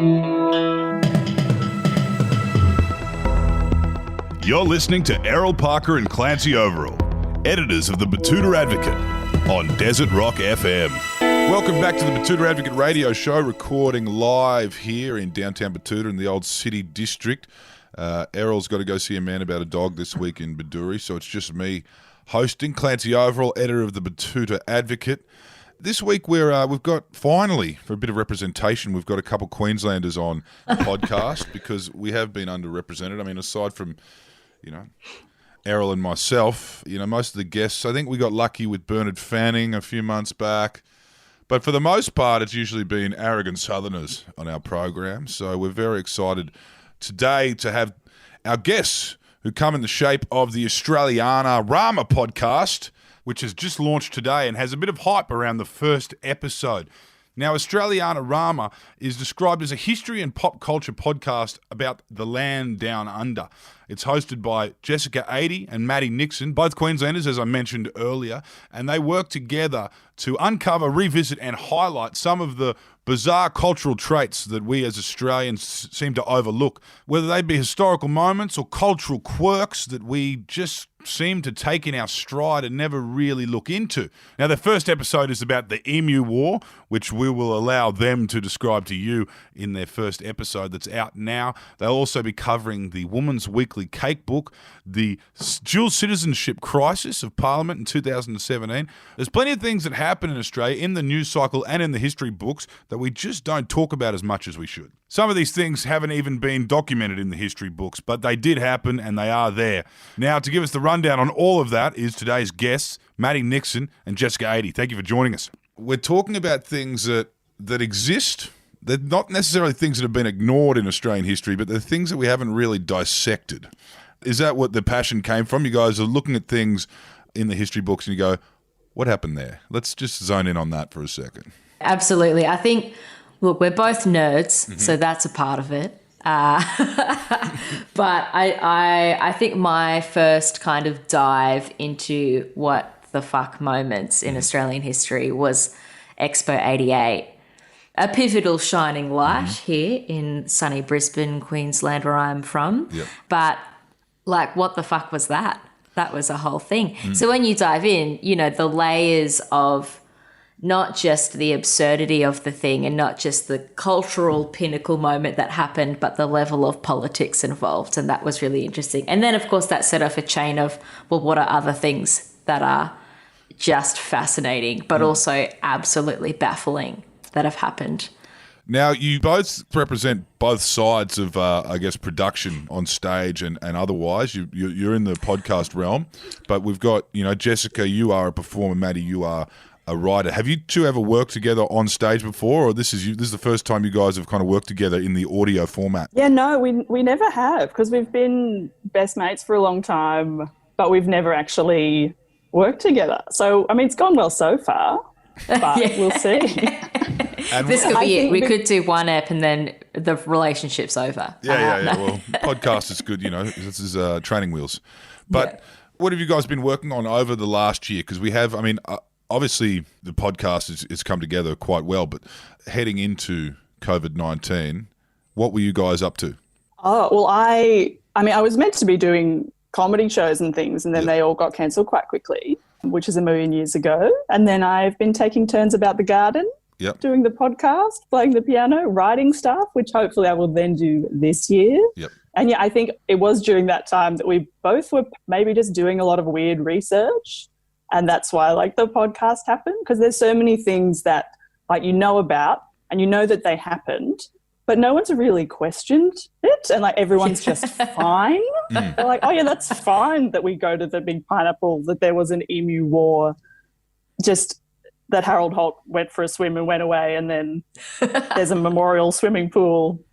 You're listening to Errol Parker and Clancy Overall, editors of the Betoota Advocate on Desert Rock FM. Welcome back to the Betoota Advocate Radio Show, recording live here in downtown Betoota in the old city district. Errol's got to go see a man about a dog this week in Bedourie, so it's just me hosting. Clancy Overall, editor of the Betoota Advocate. This week we've got, finally, for a bit of representation, we've got a couple Queenslanders on the podcast because we have been underrepresented. I mean, aside from, Errol and myself, most of the guests, I think we got lucky with Bernard Fanning a few months back. But for the most part, it's usually been arrogant Southerners on our program. So we're very excited today to have our guests who come in the shape of the Australianarama podcast, which has just launched today and has a bit of hype around the first episode. Now, Australianarama is described as a history and pop culture podcast about the land down under. It's hosted by Jessica Adie and Maddie Nixon, both Queenslanders, as I mentioned earlier, and they work together to uncover, revisit, and highlight some of the bizarre cultural traits that we as Australians seem to overlook, whether they be historical moments or cultural quirks that we just seem to take in our stride and never really look into. Now, the first episode is about the Emu War, which we will allow them to describe to you in their first episode that's out now. They'll also be covering the Woman's Weekly Cake Book, the dual citizenship crisis of Parliament in 2017. There's plenty of things that happen in Australia in the news cycle and in the history books that we just don't talk about as much as we should. Some of these things haven't even been documented in the history books, but they did happen and they are there. Now, to give us the rundown on all of that is today's guests, Maddie Nixon and Jessica Adie. Thank you for joining us. We're talking about things that exist. They're not necessarily things that have been ignored in Australian history, but they're things that we haven't really dissected. Is that what the passion came from? You guys are looking at things in the history books and you go, what happened there? Let's just zone in on that for a second. Absolutely. I think, look, we're both nerds, so that's a part of it. But I think my first kind of dive into what the fuck moments in Australian history was Expo 88. A pivotal shining light here in sunny Brisbane, Queensland, where I'm from. Yep. But, what the fuck was that? That was a whole thing. So when you dive in, the layers of not just the absurdity of the thing and not just the cultural pinnacle moment that happened, but the level of politics involved. And that was really interesting. And then, of course, that set off a chain of, well, what are other things that are just fascinating, but also absolutely baffling that have happened? Now, you both represent both sides of, production on stage and otherwise. You're in the podcast realm, but we've got, Jessica, you are a performer, Maddie, you are a writer. Have you two ever worked together on stage before, or this is the first time you guys have kind of worked together in the audio format? Yeah, no, we never have, because we've been best mates for a long time, but we've never actually worked together. So, I mean, it's gone well so far, but we'll see. And this could be it. We could do one ep and then the relationship's over. Yeah. Well, podcast is good, This is training wheels. But what have you guys been working on over the last year? Because we have, obviously the podcast has come together quite well, but heading into COVID-19, what were you guys up to? Oh, well, I was meant to be doing comedy shows and things, and then they all got cancelled quite quickly, which is a million years ago. And then I've been taking turns about the garden, doing the podcast, playing the piano, writing stuff, which hopefully I will then do this year. Yep. And I think it was during that time that we both were maybe just doing a lot of weird research. And that's why the podcast happened, because there's so many things that about and that they happened, but no one's really questioned it. And everyone's just fine. They're like, oh yeah, that's fine that we go to the big pineapple, that there was an Emu War, just that Harold Holt went for a swim and went away. And then there's a memorial swimming pool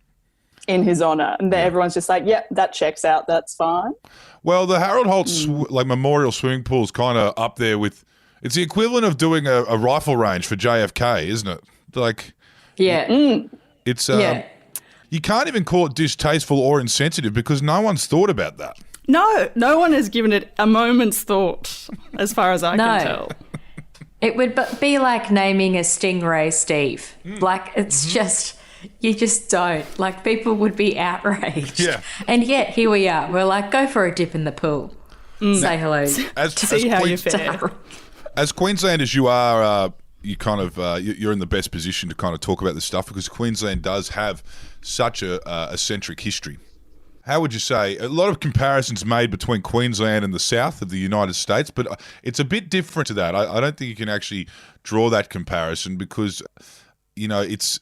in his honour. And everyone's just like, yeah, that checks out. That's fine. Well, the Harold Holt memorial swimming pool is kind of up there with, it's the equivalent of doing a rifle range for JFK, isn't it? It's you can't even call it distasteful or insensitive because no one's thought about that. No one has given it a moment's thought, as far as I can tell. It would be like naming a stingray Steve. It's just, You just don't. Like, people would be outraged. Yeah. And yet, here we are. We're like, go for a dip in the pool. Say hello to see how you fare. As Queenslanders, you are you're in the best position to kind of talk about this stuff because Queensland does have such a eccentric history. How would you say, a lot of comparisons made between Queensland and the south of the United States, but it's a bit different to that. I don't think you can actually draw that comparison because, you know, it's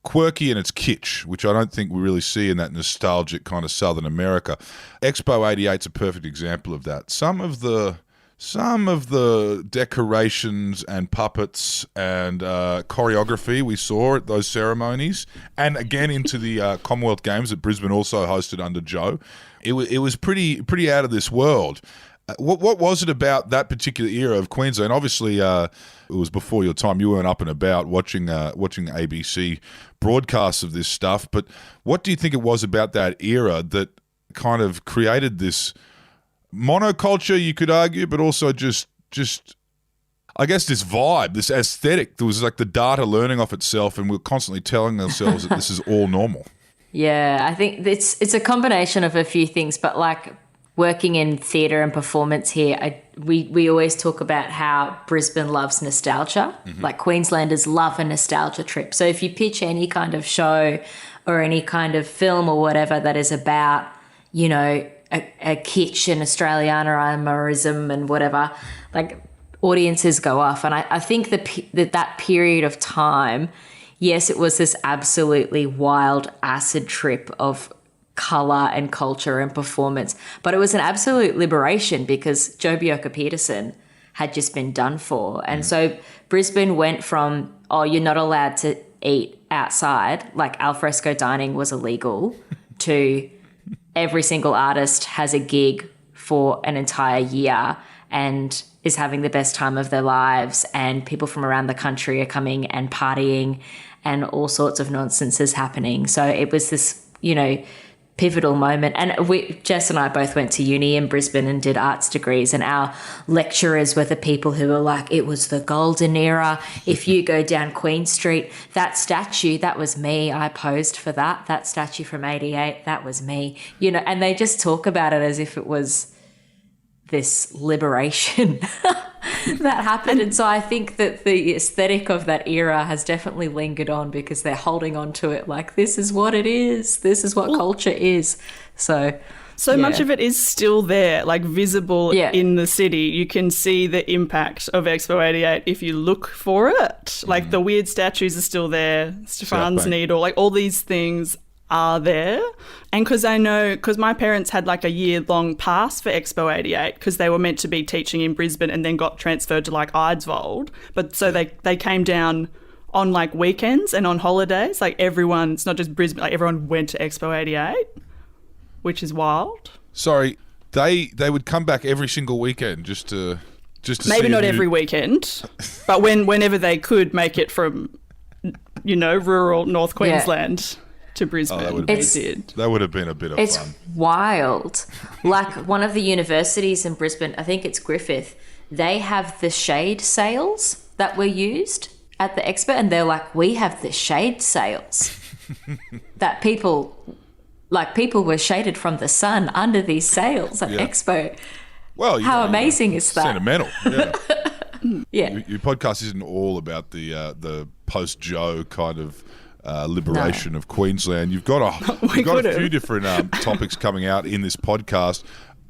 quirky and it's kitsch, which I don't think we really see in that nostalgic kind of Southern America. Expo 88's a perfect example of that. Some of the decorations and puppets and choreography we saw at those ceremonies, and again into the Commonwealth Games that Brisbane also hosted under Joe, it was pretty out of this world. What was it about that particular era of Queensland? Obviously, it was before your time. You weren't up and about watching ABC broadcasts of this stuff. But what do you think it was about that era that kind of created this monoculture, you could argue, but also just I guess this vibe, this aesthetic? There was like the data learning off itself, and we're constantly telling ourselves that this is all normal. Yeah, I think it's a combination of a few things, but like working in theatre and performance here, we always talk about how Brisbane loves nostalgia. Mm-hmm. Like, Queenslanders love a nostalgia trip. So if you pitch any kind of show or any kind of film or whatever that is about, you know, a kitsch and Australianarama and whatever, like, audiences go off. And I think that period of time, yes, it was this absolutely wild acid trip of colour and culture and performance, but it was an absolute liberation because Joh Bjelke-Petersen had just been done for. And so Brisbane went from, oh, you're not allowed to eat outside, like alfresco dining was illegal, to every single artist has a gig for an entire year and is having the best time of their lives, and people from around the country are coming and partying, and all sorts of nonsense is happening. So it was this, you know, pivotal moment. And Jess and I both went to uni in Brisbane and did arts degrees, and our lecturers were the people who were like, it was the golden era. If you go down Queen Street, that statue, that was me. I posed for that statue from 88, that was me. You know, and they just talk about it as if it was this liberation that happened. And so I think that the aesthetic of that era has definitely lingered on because they're holding on to it like, this is what it is. This is what culture is. So much of it is still there, like visible in the city. You can see the impact of Expo 88 if you look for it. Like the weird statues are still there, Stefan's Needle, like all these things are there. And because my parents had like a year-long pass for Expo 88 because they were meant to be teaching in Brisbane and then got transferred to like Eidsvold. But so they came down on like weekends and on holidays. Like everyone, it's not just Brisbane, like everyone went to Expo 88, which is wild. Sorry, they would come back every single weekend just to maybe not every weekend, but whenever they could make it from, you know, rural North Queensland to Brisbane. That would have been a bit of fun. It's wild. Like, one of the universities in Brisbane, I think it's Griffith, they have the shade sails that were used at the expo, and they're like, we have the shade sails that people were shaded from the sun under these sails at expo. Well, how amazing is that? Sentimental. Yeah. Yeah. Your podcast isn't all about the post-Joe kind of liberation of Queensland. You've got a few different topics coming out in this podcast.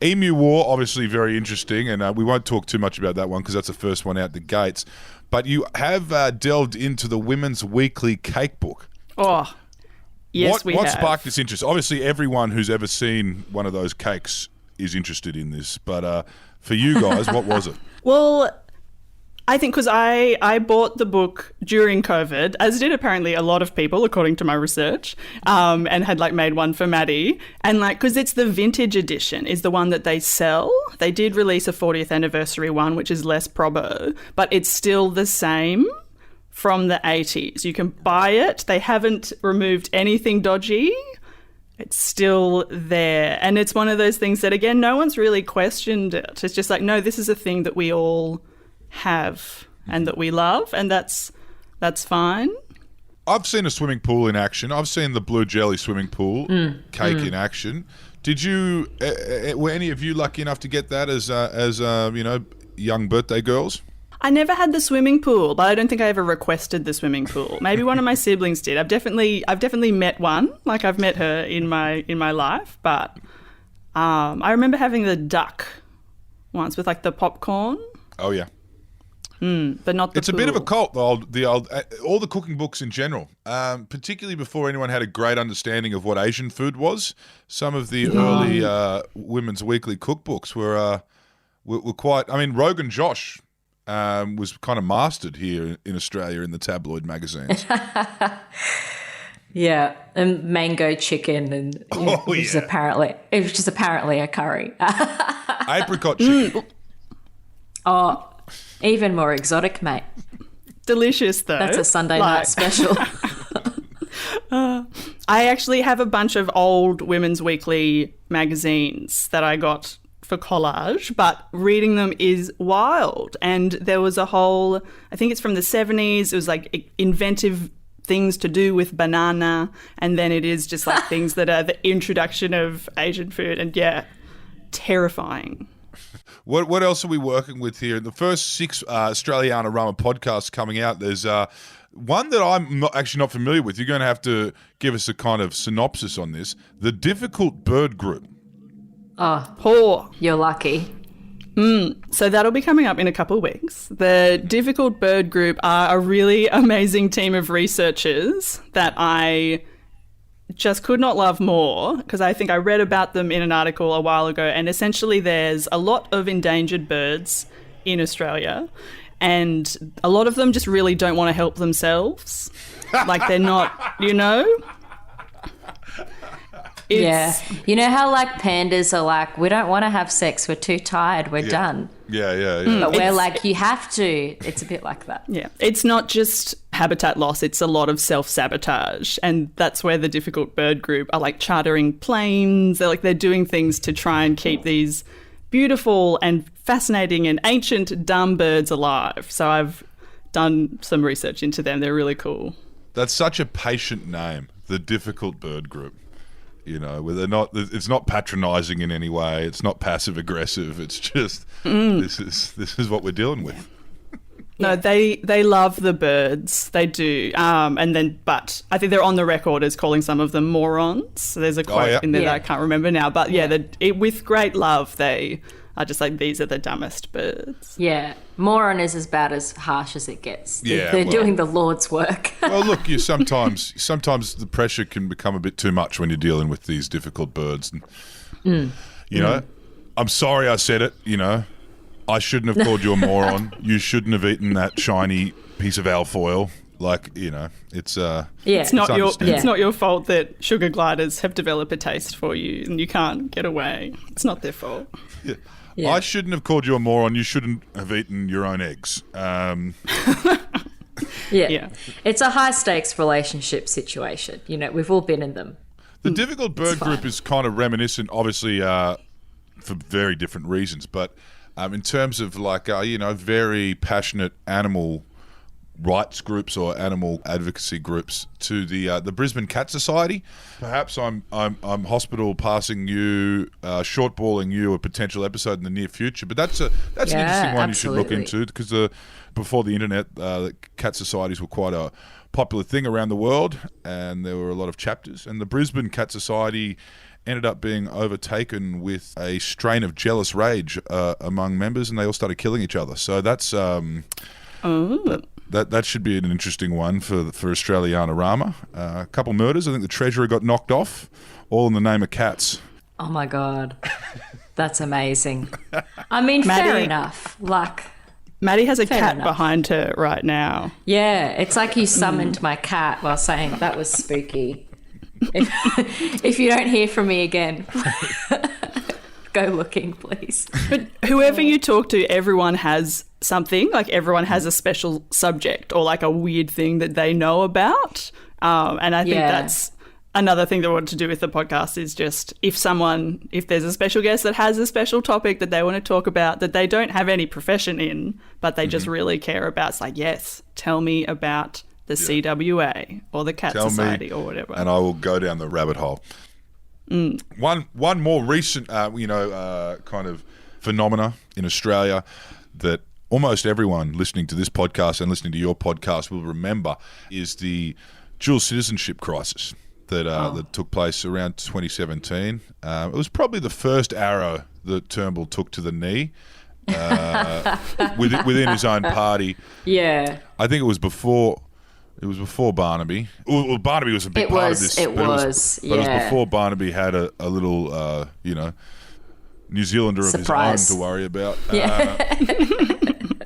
Emu War, obviously very interesting, and we won't talk too much about that one because that's the first one out the gates. But you have delved into the Women's Weekly Cake Book. Oh, yes, What sparked this interest? Obviously, everyone who's ever seen one of those cakes is interested in this, but for you guys, what was it? Well, I think because I bought the book during COVID, as did apparently a lot of people, according to my research, and had like made one for Maddie. And like, because it's the vintage edition is the one that they sell. They did release a 40th anniversary one, which is less probo, but it's still the same from the 80s. You can buy it. They haven't removed anything dodgy. It's still there. And it's one of those things that, again, no one's really questioned it. It's just like, no, this is a thing that we all have and that we love, and that's fine. I've seen a swimming pool in action. I've seen the blue jelly swimming pool cake in action. Did you? Were any of you lucky enough to get that as young birthday girls? I never had the swimming pool, but I don't think I ever requested the swimming pool. Maybe one of my siblings did. I've definitely met one. Like I've met her in my life, but I remember having the duck once with like the popcorn. Oh yeah. But not the It's pool. a bit of a cult, all the cooking books in general, particularly before anyone had a great understanding of what Asian food was. Some of the early women's weekly cookbooks were quite. I mean, Rogan Josh was kind of mastered here in Australia in the tabloid magazines. Yeah, and mango chicken, and it was just apparently a curry. Apricot chicken. Oh. Even more exotic, mate. Delicious, though. That's a Sunday night special. I actually have a bunch of old Women's Weekly magazines that I got for collage, but reading them is wild. And there was a whole, I think it's from the 70s, it was like inventive things to do with banana, and then it is just like things that are the introduction of Asian food, and yeah, terrifying. What else are we working with here? In the first 6 Australianarama podcasts coming out, there's one that I'm not familiar with. You're going to have to give us a kind of synopsis on this. The Difficult Bird Group. Oh, you're lucky. So that'll be coming up in a couple of weeks. The Difficult Bird Group are a really amazing team of researchers that I just could not love more, because I think I read about them in an article a while ago, and essentially there's a lot of endangered birds in Australia, and a lot of them just really don't want to help themselves. Like they're not, Yeah. You know how like pandas are like, we don't want to have sex, we're too tired, we're done. Yeah. But we're like, you have to. It's a bit like that. Yeah. It's not just habitat loss, it's a lot of self-sabotage. And that's where the Difficult Bird Group are like chartering planes. They're doing things to try and keep these beautiful and fascinating and ancient dumb birds alive. So I've done some research into them. They're really cool. That's such a patient name, the Difficult Bird Group. Where they're not. It's not patronising in any way. It's not passive aggressive. It's just this is what we're dealing with. No, they love the birds. They do. But I think they're on the record as calling some of them morons. So there's a quote in there that I can't remember now. But with great love, they are just like, these are the dumbest birds. Yeah, moron is about as harsh as it gets. Yeah, they're doing the Lord's work. Well, look, sometimes the pressure can become a bit too much when you're dealing with these difficult birds. And, I'm sorry I said it. I shouldn't have called you a moron. You shouldn't have eaten that shiny piece of alfoil. It's it's not your fault that sugar gliders have developed a taste for you and you can't get away. It's not their fault. Yeah. Yeah. I shouldn't have called you a moron. You shouldn't have eaten your own eggs. Yeah. It's a high-stakes relationship situation. We've all been in them. The Difficult Bird Group is kind of reminiscent, obviously, for very different reasons, but in terms of very passionate animal rights groups or animal advocacy groups to the Brisbane Cat Society. Perhaps I'm hospital passing you, shortballing you a potential episode in the near future, but that's an interesting one. Absolutely. You should look into, because before the internet, the cat societies were quite a popular thing around the world, and there were a lot of chapters, and the Brisbane Cat Society ended up being overtaken with a strain of jealous rage among members, and they all started killing each other. So that's that should be an interesting one for Australianarama. A couple murders. I think the treasurer got knocked off, all in the name of cats. Oh my God, that's amazing. I mean, Maddie, fair enough. Maddie has a cat behind her right now. Yeah, it's like you summoned my cat while saying that was spooky. If you don't hear from me again, go looking, please. But whoever you talk to, everyone has something. Like, everyone has a special subject or like a weird thing that they know about. And I think that's another thing that I wanted to do with the podcast, is just if there's a special guest that has a special topic that they want to talk about that they don't have any profession in, but they just really care about, it's like, yes, tell me about the CWA or the Cat Society or whatever. And I will go down the rabbit hole. One more recent, kind of phenomena in Australia that almost everyone listening to this podcast and listening to your podcast will remember is the dual citizenship crisis that took place around 2017. It was probably the first arrow that Turnbull took to the knee within his own party. Yeah. I think it was before Barnaby. Well, Barnaby was a big part of this. It was before Barnaby had a little, New Zealander surprise of his own to worry about. Yeah.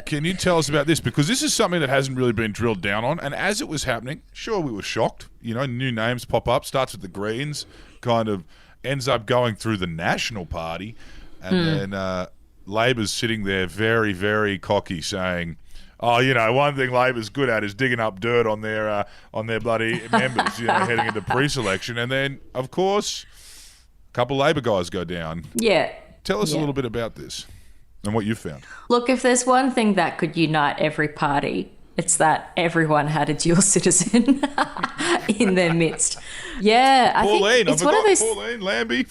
Can you tell us about this? Because this is something that hasn't really been drilled down on. And as it was happening, sure, we were shocked. New names pop up, starts with the Greens, kind of ends up going through the National Party. And then Labor's sitting there very, very cocky saying, one thing Labor's good at is digging up dirt on their bloody members, heading into pre-selection. And then, of course, a couple Labor guys go down. Yeah. Tell us a little bit about this and what you've found. Look, if there's one thing that could unite every party, it's that everyone had a dual citizen in their midst. Yeah, I think it's one of those... Pauline Lambie.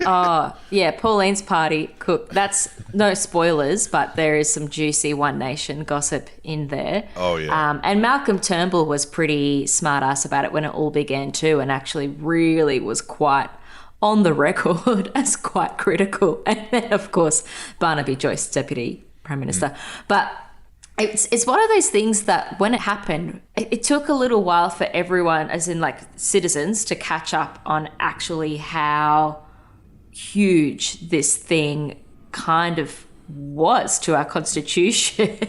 Oh, yeah, Pauline's party cook. That's no spoilers, but there is some juicy One Nation gossip in there. Oh, yeah. And Malcolm Turnbull was pretty smart-ass about it when it all began too, and actually really was quite on the record as quite critical. And then, of course, Barnaby Joyce, Deputy Prime Minister. But it's one of those things that when it happened, it took a little while for everyone, as in like citizens, to catch up on actually how huge this thing kind of was to our constitution.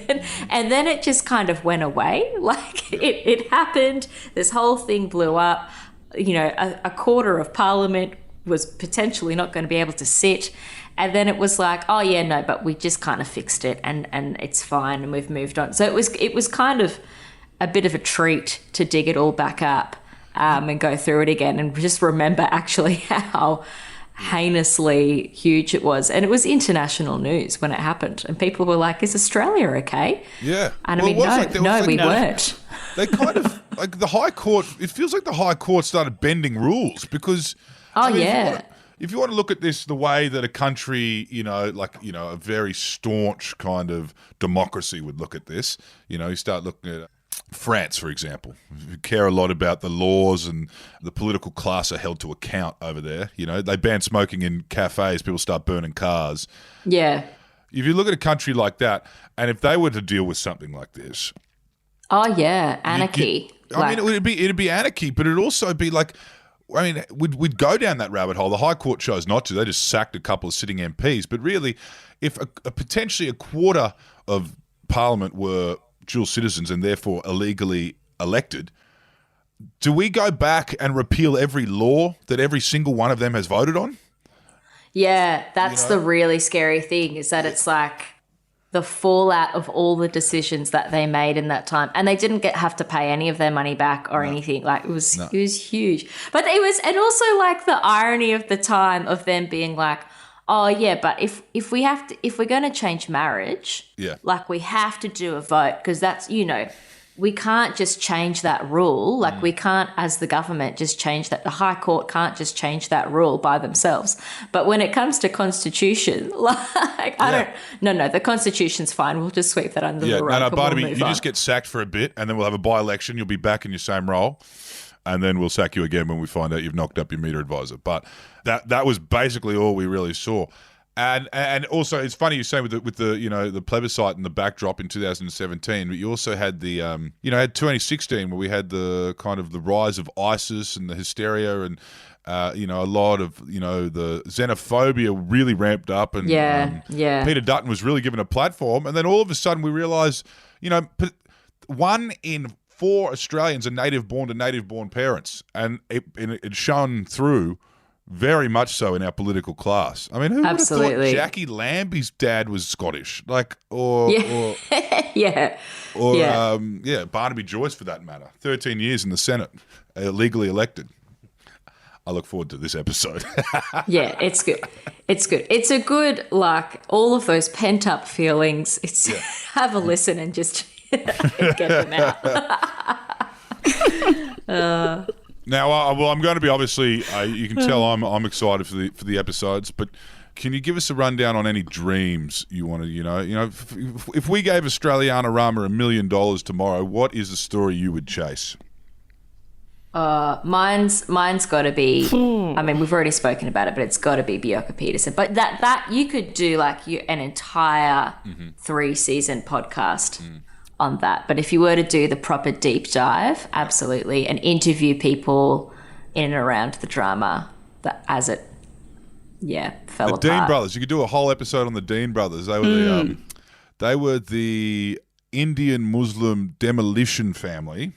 And then it just kind of went away. Like it happened, this whole thing blew up, a quarter of Parliament was potentially not going to be able to sit, and then it was like, oh yeah, no, but we just kind of fixed it and it's fine and we've moved on. So it was kind of a bit of a treat to dig it all back up and go through it again and just remember actually how heinously huge it was. And it was international news when it happened, and people were like, is Australia okay? Yeah. And we weren't. They kind of like the High Court, it feels like the High Court started bending rules because if you want to look at this the way that a country, a very staunch kind of democracy would look at this, you start looking at France, for example, who care a lot about the laws and the political class are held to account over there. They ban smoking in cafes, people start burning cars. Yeah. If you look at a country like that, and if they were to deal with something like this. Oh, yeah, anarchy. It'd be anarchy, but it'd also be like, we'd go down that rabbit hole. The High Court chose not to. They just sacked a couple of sitting MPs. But really, if potentially a quarter of Parliament were dual citizens and therefore illegally elected, do we go back and repeal every law that every single one of them has voted on? Yeah, that's the really scary thing, is that it's like the fallout of all the decisions that they made in that time. And they didn't have to pay any of their mony back or anything. Like it was huge. But and also like the irony of the time of them being like, oh yeah, but if we're going to change marriage, like we have to do a vote, because that's, we can't just change that rule. Like we can't, as the government, just change that. The High Court can't just change that rule by themselves. But when it comes to constitution, like the Constitution's fine. We'll just sweep that under the rug. Barnaby, you just get sacked for a bit, and then we'll have a by-election. You'll be back in your same role, and then we'll sack you again when we find out you've knocked up your media advisor. But that was basically all we really saw. And also, it's funny you say with the plebiscite and the backdrop in 2017, but you also had the had 2016 where we had the kind of the rise of ISIS and the hysteria and a lot of the xenophobia really ramped up and Peter Dutton was really given a platform, and then all of a sudden we realised 1 in 4 Australians are native-born to native-born parents, and it shone through very much so in our political class. I mean, who would have thought Jackie Lambie's dad was Scottish? Barnaby Joyce for that matter. 13 years in the Senate, legally elected. I look forward to this episode. Yeah, it's good. It's good. It's a good, all of those pent-up feelings. Have a listen and just get them out. Now, well, I'm going to be obviously. You can tell I'm excited for the episodes, but can you give us a rundown on any dreams you want to? If we gave Australianarama $1 million tomorrow, what is the story you would chase? Mine's got to be. I mean, we've already spoken about it, but it's got to be Betoota Peterson. But that you could do like an entire 3-season podcast on that. But if you were to do the proper deep dive, absolutely, and interview people in and around the drama as it, fell apart. The Dean brothers. You could do a whole episode on the Dean brothers. They were the Indian Muslim demolition family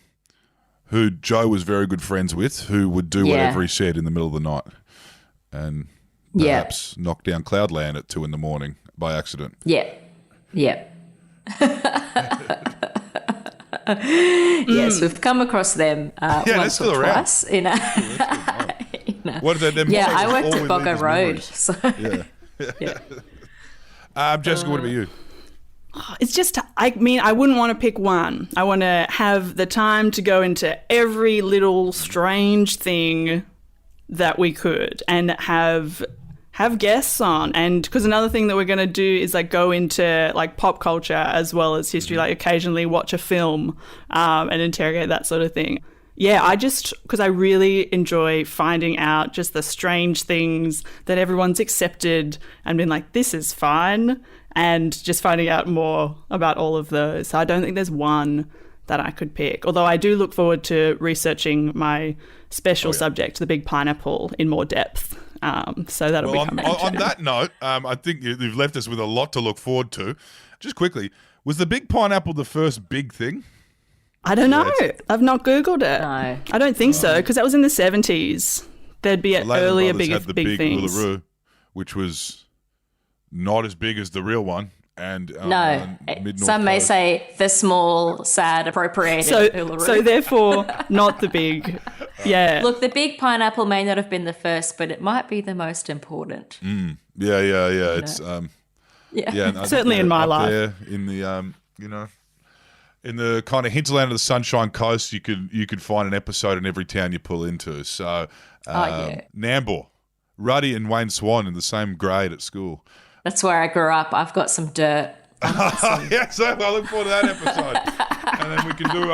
who Joe was very good friends with, who would do whatever he said in the middle of the night and perhaps knock down Cloudland at 2 a.m. by accident. Yeah. Yes, we've come across them once or twice. What is that? I worked at Boggo Road. So. Jessica, what about you? It's just, I wouldn't want to pick one. I want to have the time to go into every little strange thing that we could and have guests on. And because another thing that we're going to do is like go into like pop culture as well as history, like occasionally watch a film and interrogate that sort of thing. Yeah, because I really enjoy finding out just the strange things that everyone's accepted and been like, this is fine. And just finding out more about all of those. So I don't think there's one that I could pick. Although I do look forward to researching my special subject, the big pineapple, in more depth. So that'll be coming. On that note, I think you've left us with a lot to look forward to. Just quickly, was the big pineapple the first big thing? I don't know. I've not Googled it. No. I don't think so, because that was in the 70s. There'd be earlier big things. Uluru, which was not as big as the real one. And some may say the small, sad, appropriated Uluru. So therefore, not the big. Yeah. Look, the big pineapple may not have been the first, but it might be the most important. Yeah. It's certainly in my life. There in the in the kind of hinterland of the Sunshine Coast, you could find an episode in every town you pull into. So Nambour, Ruddy and Wayne Swan in the same grade at school. That's where I grew up. I've got some dirt. So I look forward to that episode. And then we can do,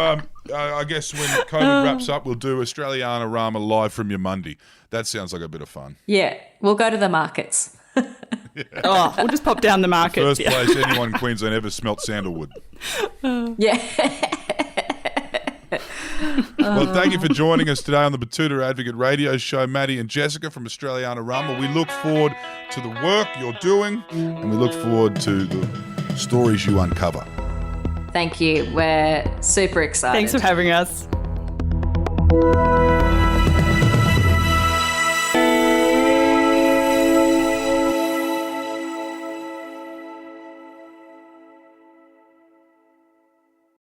I guess when COVID wraps up, we'll do Australianarama live from your Monday. That sounds like a bit of fun. Yeah, we'll go to the markets. We'll just pop down the markets. The first place anyone in Queensland ever smelt sandalwood. Yeah. Well, thank you for joining us today on the Betoota Advocate Radio Show, Maddie and Jessica from Australianarama. We look forward to the work you're doing and we look forward to the stories you uncover. Thank you. We're super excited. Thanks for having us.